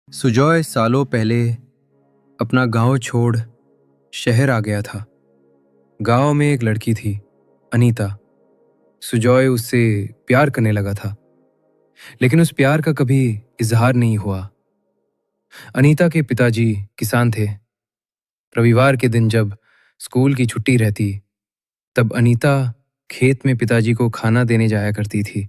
सुजॉय सालों पहले अपना गांव छोड़ शहर आ गया था। गांव में एक लड़की थी, अनीता। सुजॉय उससे प्यार करने लगा था, लेकिन उस प्यार का कभी इजहार नहीं हुआ। अनीता के पिताजी किसान थे। रविवार के दिन जब स्कूल की छुट्टी रहती, तब अनीता खेत में पिताजी को खाना देने जाया करती थी,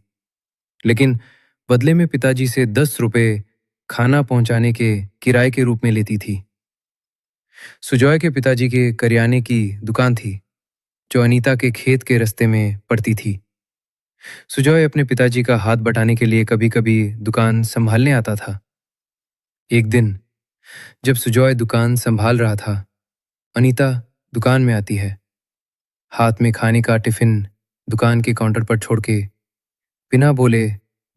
लेकिन बदले में पिताजी से 10 रुपए खाना पहुंचाने के किराए के रूप में लेती थी। सुजॉय के पिताजी के करियाने की दुकान थी, जो अनीता के खेत के रास्ते में पड़ती थी। सुजॉय अपने पिताजी का हाथ बटाने के लिए कभी कभी दुकान संभालने आता था। एक दिन जब सुजॉय दुकान संभाल रहा था, अनीता दुकान में आती है। हाथ में खाने का टिफिन दुकान के काउंटर पर छोड़ के बिना बोले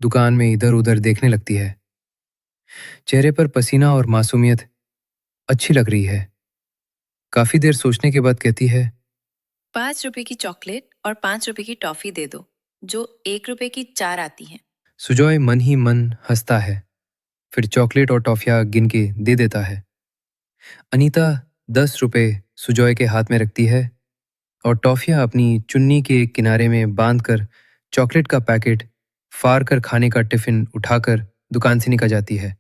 दुकान में इधर उधर देखने लगती है। चेहरे पर पसीना और मासूमियत अच्छी लग रही है। काफी देर सोचने के बाद कहती है, 5 रुपए की चॉकलेट और 5 रुपए की टॉफी दे दो, जो 1 रुपए की 4 आती हैं। सुजॉय मन ही मन हंसता है, फिर चॉकलेट और टॉफियां गिन के दे देता है। अनीता 10 रुपए सुजॉय के हाथ में रखती है और टॉफियां अपनी चुन्नी के किनारे में बांधकर चॉकलेट का पैकेट फाड़ कर खाने का टिफिन उठाकर दुकान से निकल जाती है।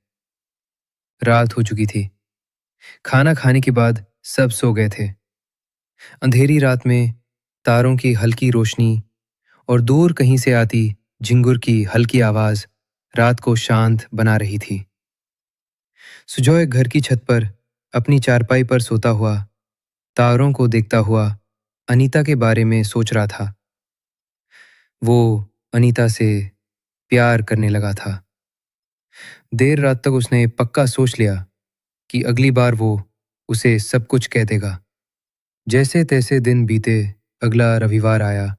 रात हो चुकी थी। खाना खाने के बाद सब सो गए थे। अंधेरी रात में तारों की हल्की रोशनी और दूर कहीं से आती झिंगुर की हल्की आवाज रात को शांत बना रही थी। सुजॉय घर की छत पर अपनी चारपाई पर सोता हुआ, तारों को देखता हुआ अनीता के बारे में सोच रहा था। वो अनीता से प्यार करने लगा था। देर रात तक उसने पक्का सोच लिया कि अगली बार वो उसे सब कुछ कह देगा। जैसे तैसे दिन बीते, अगला रविवार आया।